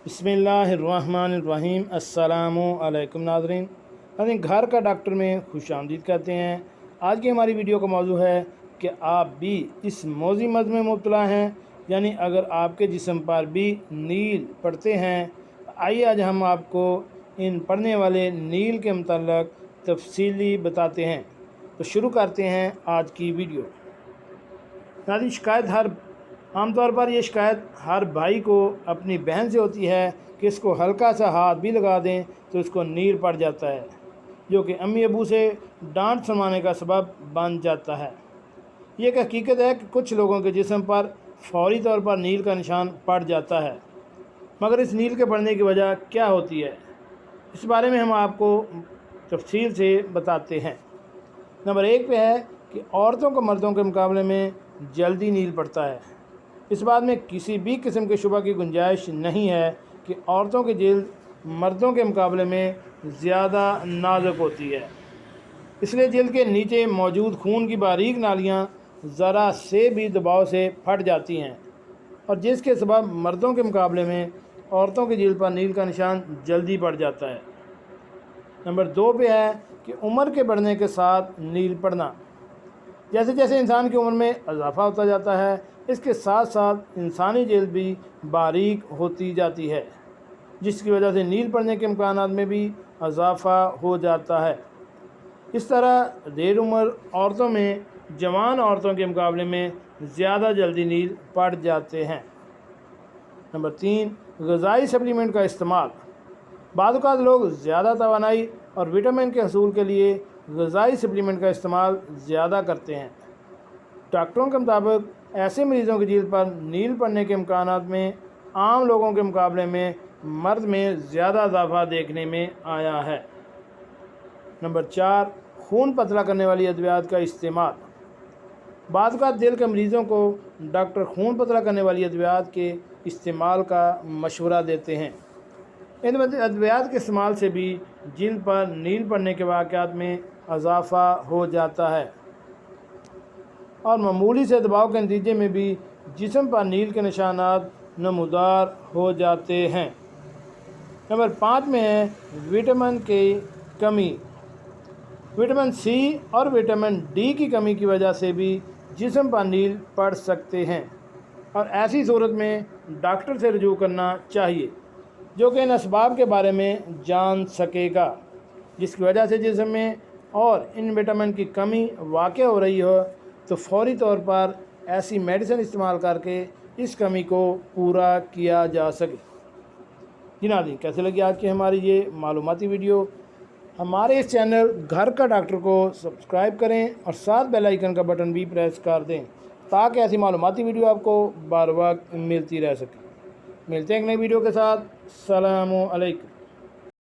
بسم اللہ الرحمن الرحیم۔ السلام علیکم ناظرین، گھر کا ڈاکٹر میں خوش آمدید کہتے ہیں۔ آج کی ہماری ویڈیو کا موضوع ہے کہ آپ بھی اس موذی مرض میں مبتلا ہیں، یعنی اگر آپ کے جسم پر بھی نیل پڑتے ہیں۔ آئیے آج ہم آپ کو ان پڑنے والے نیل کے متعلق تفصیلی بتاتے ہیں۔ تو شروع کرتے ہیں آج کی ویڈیو۔ ناظرین، عام طور پر یہ شکایت ہر بھائی کو اپنی بہن سے ہوتی ہے کہ اس کو ہلکا سا ہاتھ بھی لگا دیں تو اس کو نیل پڑ جاتا ہے، جو کہ امی ابو سے ڈانٹ سنوانے کا سبب بن جاتا ہے۔ یہ ایک حقیقت ہے کہ کچھ لوگوں کے جسم پر فوری طور پر نیل کا نشان پڑ جاتا ہے، مگر اس نیل کے پڑنے کی وجہ کیا ہوتی ہے، اس بارے میں ہم آپ کو تفصیل سے بتاتے ہیں۔ نمبر 1 پہ ہے کہ عورتوں کو مردوں کے مقابلے میں جلدی نیل پڑتا ہے۔ اس بات میں کسی بھی قسم کے شبہ کی گنجائش نہیں ہے کہ عورتوں کی جلد مردوں کے مقابلے میں زیادہ نازک ہوتی ہے، اس لیے جلد کے نیچے موجود خون کی باریک نالیاں ذرا سے بھی دباؤ سے پھٹ جاتی ہیں، اور جس کے سبب مردوں کے مقابلے میں عورتوں کی جلد پر نیل کا نشان جلدی پڑ جاتا ہے۔ نمبر 2 پہ ہے کہ عمر کے بڑھنے کے ساتھ نیل پڑنا۔ جیسے جیسے انسان کی عمر میں اضافہ ہوتا جاتا ہے، اس کے ساتھ ساتھ انسانی جلد بھی باریک ہوتی جاتی ہے، جس کی وجہ سے نیل پڑنے کے امکانات میں بھی اضافہ ہو جاتا ہے۔ اس طرح دیر عمر عورتوں میں جوان عورتوں کے مقابلے میں زیادہ جلدی نیل پڑ جاتے ہیں۔ نمبر 3، غذائی سپلیمنٹ کا استعمال۔ بعض اوقات لوگ زیادہ توانائی اور وٹامن کے حصول کے لیے غذائی سپلیمنٹ کا استعمال زیادہ کرتے ہیں۔ ڈاکٹروں کے مطابق ایسے مریضوں کی جلد پر نیل پڑنے کے امکانات میں عام لوگوں کے مقابلے میں مرد میں زیادہ اضافہ دیکھنے میں آیا ہے۔ نمبر 4، خون پتلا کرنے والی ادویات کا استعمال۔ بعض اوقات دل کے مریضوں کو ڈاکٹر خون پتلا کرنے والی ادویات کے استعمال کا مشورہ دیتے ہیں۔ ان ادویات کے استعمال سے بھی جلد پر نیل پڑنے کے واقعات میں اضافہ ہو جاتا ہے، اور معمولی سے دباؤ کے نتیجے میں بھی جسم پر نیل کے نشانات نمودار ہو جاتے ہیں۔ نمبر 5 میں ہے وٹامن کی کمی۔ وٹامن سی اور وٹامن ڈی کی کمی کی وجہ سے بھی جسم پر نیل پڑ سکتے ہیں، اور ایسی صورت میں ڈاکٹر سے رجوع کرنا چاہیے، جو کہ ان اسباب کے بارے میں جان سکے گا جس کی وجہ سے جسم میں اور ان وٹامن کی کمی واقع ہو رہی ہو، تو فوری طور پر ایسی میڈیسن استعمال کر کے اس کمی کو پورا کیا جا سکے۔ جی ناظرین، کیسے لگی آج کی ہماری یہ معلوماتی ویڈیو؟ ہمارے اس چینل گھر کا ڈاکٹر کو سبسکرائب کریں اور ساتھ بیل آئیکن کا بٹن بھی پریس کر دیں، تاکہ ایسی معلوماتی ویڈیو آپ کو بار وقت ملتی رہ سکے۔ ملتے ہیں ایک نئی ویڈیو کے ساتھ۔ السلام علیکم۔